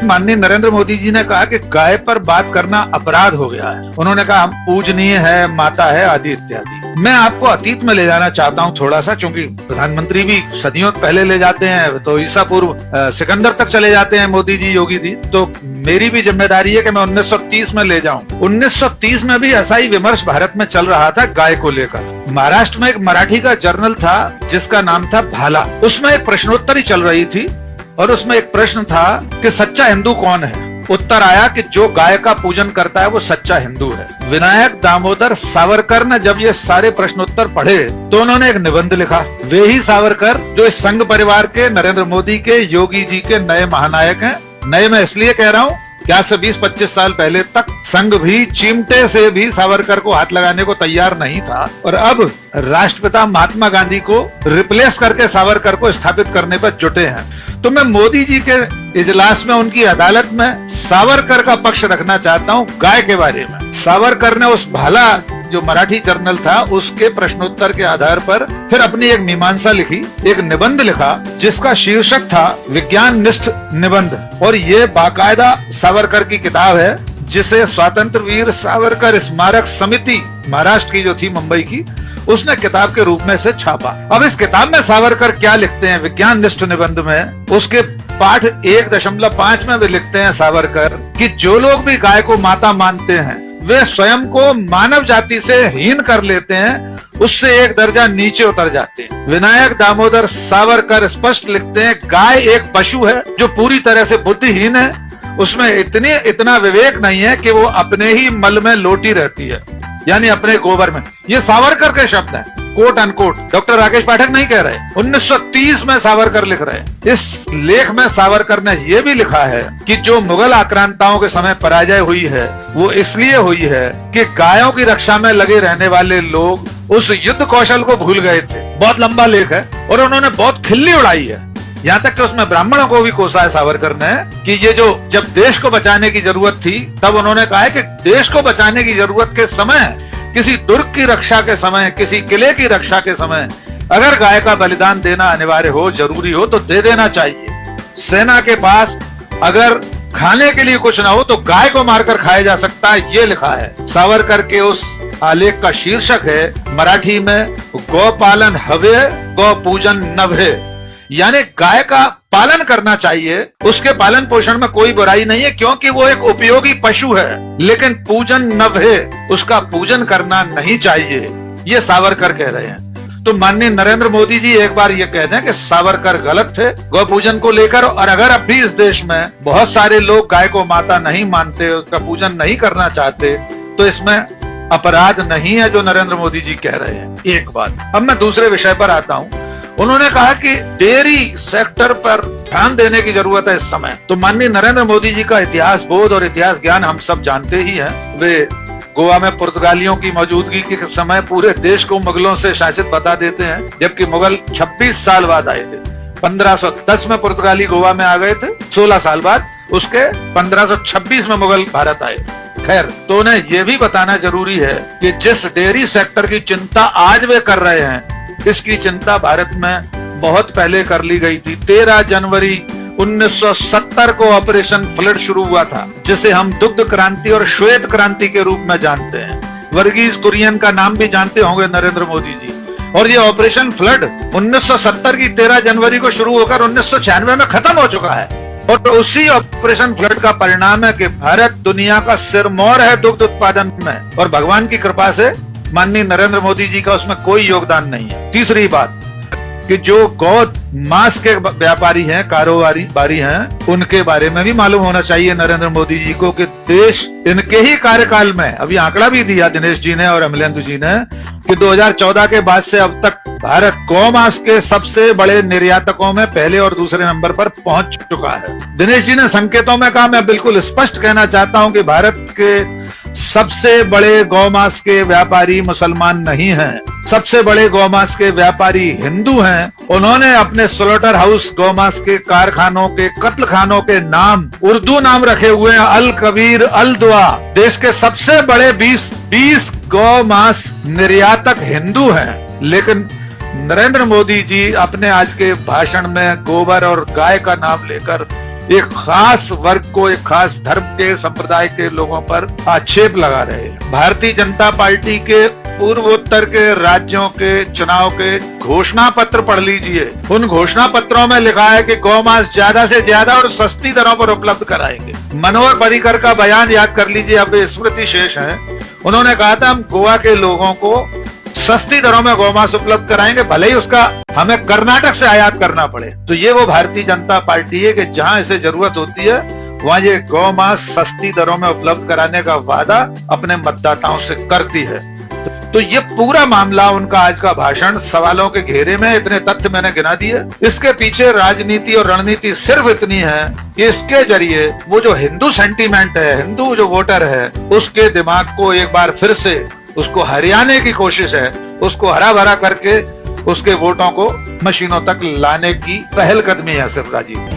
माननीय नरेंद्र मोदी जी ने कहा कि गाय पर बात करना अपराध हो गया है। उन्होंने कहा हम पूजनीय है, माता है, आदि इत्यादि। मैं आपको अतीत में ले जाना चाहता हूं थोड़ा सा, क्योंकि प्रधानमंत्री भी सदियों पहले ले जाते हैं, तो ईसा पूर्व सिकंदर तक चले जाते हैं मोदी जी, योगी जी। तो मेरी भी जिम्मेदारी है कि मैं 1930 में ले जाऊं। 1930 में भी ऐसा ही विमर्श भारत में चल रहा था गाय को लेकर। महाराष्ट्र में एक मराठी का जर्नल था जिसका नाम था भाला, उसमें एक प्रश्नोत्तरी चल रही थी और उसमें एक प्रश्न था कि सच्चा हिंदू कौन है। उत्तर आया कि जो गाय का पूजन करता है वो सच्चा हिंदू है। विनायक दामोदर सावरकर ने जब ये सारे प्रश्नोत्तर पढ़े तो उन्होंने एक निबंध लिखा। वे ही सावरकर जो इस संघ परिवार के, नरेंद्र मोदी के, योगी जी के नए महानायक हैं। नए मैं इसलिए कह रहा हूँ कि आज से 20-25 साल पहले तक संघ भी चिमटे से भी सावरकर को हाथ लगाने को तैयार नहीं था, और अब राष्ट्रपिता महात्मा गांधी को रिप्लेस करके सावरकर को स्थापित करने पर जुटे हैं। तो मैं मोदी जी के इजलास में, उनकी अदालत में सावरकर का पक्ष रखना चाहता हूं गाय के बारे में। सावरकर ने उस भाला जो मराठी जर्नल था उसके प्रश्नोत्तर के आधार पर फिर अपनी एक मीमांसा लिखी, एक निबंध लिखा जिसका शीर्षक था विज्ञान निष्ठ निबंध। और ये बाकायदा सावरकर की किताब है जिसे स्वतंत्र वीर सावरकर स्मारक समिति महाराष्ट्र की जो थी, मुंबई की, उसने किताब के रूप में से छापा। अब इस किताब में सावरकर क्या लिखते हैं विज्ञान निष्ठ निबंध में, उसके पाठ 1.5 में वे लिखते हैं सावरकर कि जो लोग भी गाय को माता मानते हैं वे स्वयं को मानव जाति से हीन कर लेते हैं, उससे एक दर्जा नीचे उतर जाते हैं। विनायक दामोदर सावरकर स्पष्ट लिखते हैं गाय एक पशु है जो पूरी तरह से बुद्धिहीन है, उसमें इतना विवेक नहीं है कि वो अपने ही मल में लोटी रहती है, यानी अपने गोबर में। ये सावरकर के शब्द हैं, कोट अनकोट, डॉक्टर राकेश पाठक नहीं कह रहे। 1930 में सावरकर लिख रहे हैं। इस लेख में सावरकर ने यह भी लिखा है कि जो मुगल आक्रांताओं के समय पराजय हुई है वो इसलिए हुई है कि गायों की रक्षा में लगे रहने वाले लोग उस युद्ध कौशल को भूल गए थे। बहुत लंबा लेख है और उन्होंने बहुत खिल्ली उड़ाई है, यहाँ तक कि उसमें ब्राह्मणों को भी कोसा है सावरकर ने कि ये जो जब देश को बचाने की जरूरत थी तब उन्होंने कहा है कि देश को बचाने की जरूरत के समय, किसी दुर्ग की रक्षा के समय, किसी किले की रक्षा के समय अगर गाय का बलिदान देना अनिवार्य हो, जरूरी हो तो दे देना चाहिए। सेना के पास अगर खाने के लिए कुछ ना हो तो गाय को मारकर खाया जा सकता है, ये लिखा है। सावरकर के उस आलेख का शीर्षक है मराठी में गौ पालन हवे, गौ पूजन नभे, यानी गाय का पालन करना चाहिए, उसके पालन पोषण में कोई बुराई नहीं है क्योंकि वो एक उपयोगी पशु है, लेकिन पूजन नभे, उसका पूजन करना नहीं चाहिए, ये सावरकर कह रहे हैं। तो माननीय नरेंद्र मोदी जी एक बार ये कह दें कि सावरकर गलत थे गौ पूजन को लेकर, और अगर अब भी इस देश में बहुत सारे लोग गाय को माता नहीं मानते, उसका पूजन नहीं करना चाहते, तो इसमें अपराध नहीं है जो नरेंद्र मोदी जी कह रहे हैं। एक बात। अब मैं दूसरे विषय पर आता हूं। उन्होंने कहा कि डेयरी सेक्टर पर ध्यान देने की जरूरत है इस समय। तो माननीय नरेंद्र मोदी जी का इतिहास बोध और इतिहास ज्ञान हम सब जानते ही हैं। वे गोवा में पुर्तगालियों की मौजूदगी के समय पूरे देश को मुगलों से शासित बता देते हैं, जबकि मुगल 26 साल बाद आए थे। 1510 में पुर्तगाली गोवा में आ गए थे, 16 साल बाद उसके 1526 में मुगल भारत आए। खैर, तो उन्हें यह भी बताना जरूरी है कि जिस डेयरी सेक्टर की चिंता आज वे कर रहे हैं, इसकी चिंता भारत में बहुत पहले कर ली गई थी। 13 जनवरी 1970 को ऑपरेशन फ्लड शुरू हुआ था, जिसे हम दुग्ध क्रांति और श्वेत क्रांति के रूप में जानते हैं। वर्गीज कुरियन का नाम भी जानते होंगे नरेंद्र मोदी जी। और ये ऑपरेशन फ्लड 1970 की 13 जनवरी को शुरू होकर 1996 में खत्म हो चुका है। और उसी ऑपरेशन फ्लड का परिणाम है कि भारत दुनिया का सिरमौर है दुग्ध उत्पादन में, और भगवान की कृपा से माननीय नरेंद्र मोदी जी का उसमें कोई योगदान नहीं है। तीसरी बात कि जो गौ मांस के व्यापारी हैं, कारोबारी हैं, उनके बारे में भी मालूम होना चाहिए नरेंद्र मोदी जी को कि देश इनके ही कार्यकाल में, अभी आंकड़ा भी दिया दिनेश जी ने और अमलेंदु जी ने, कि 2014 के बाद से अब तक भारत गौ मांस के सबसे बड़े निर्यातकों में पहले और दूसरे नंबर पर पहुंच चुका है। दिनेश जी ने संकेतों में कहा, मैं बिल्कुल स्पष्ट कहना चाहता हूं कि भारत के सबसे बड़े गौमांस के व्यापारी मुसलमान नहीं हैं, सबसे बड़े गौमांस के व्यापारी हिंदू हैं। उन्होंने अपने स्लॉटर हाउस गौमांस के कारखानों के, कत्ल खानों के नाम उर्दू नाम रखे हुए हैं, अल कबीर, अल दुआ। देश के सबसे बड़े 20 गौमांस निर्यातक हिंदू हैं, लेकिन नरेंद्र मोदी जी अपने आज के भाषण में गोबर और गाय का नाम लेकर एक खास वर्ग को, एक खास धर्म के संप्रदाय के लोगों पर आक्षेप लगा रहे हैं। भारतीय जनता पार्टी के पूर्वोत्तर के राज्यों के चुनाव के घोषणा पत्र पढ़ लीजिए। उन घोषणा पत्रों में लिखा है कि गौमांस ज्यादा से ज्यादा और सस्ती दरों पर उपलब्ध कराएंगे। मनोहर पर्रिकर का बयान याद कर लीजिए, अब स्मृति शेष है। उन्होंने कहा था हम गोवा के लोगों को सस्ती दरों में गौमांस उपलब्ध कराएंगे, भले ही उसका हमें कर्नाटक से आयात करना पड़े। तो ये वो भारतीय जनता पार्टी है कि जहां इसे जरूरत होती है वहां ये गौमांस सस्ती दरों में उपलब्ध कराने का वादा अपने मतदाताओं से करती है। तो ये पूरा मामला, उनका आज का भाषण सवालों के घेरे में, इतने तथ्य मैंने गिना दिए। इसके पीछे राजनीति और रणनीति सिर्फ इतनी है कि इसके जरिए वो जो हिंदू सेंटीमेंट है, हिंदू जो वोटर है, उसके दिमाग को एक बार फिर से उसको हरियाने की कोशिश है, उसको हरा भरा करके उसके वोटों को मशीनों तक लाने की पहलकदमी है सिर्फ राजीव।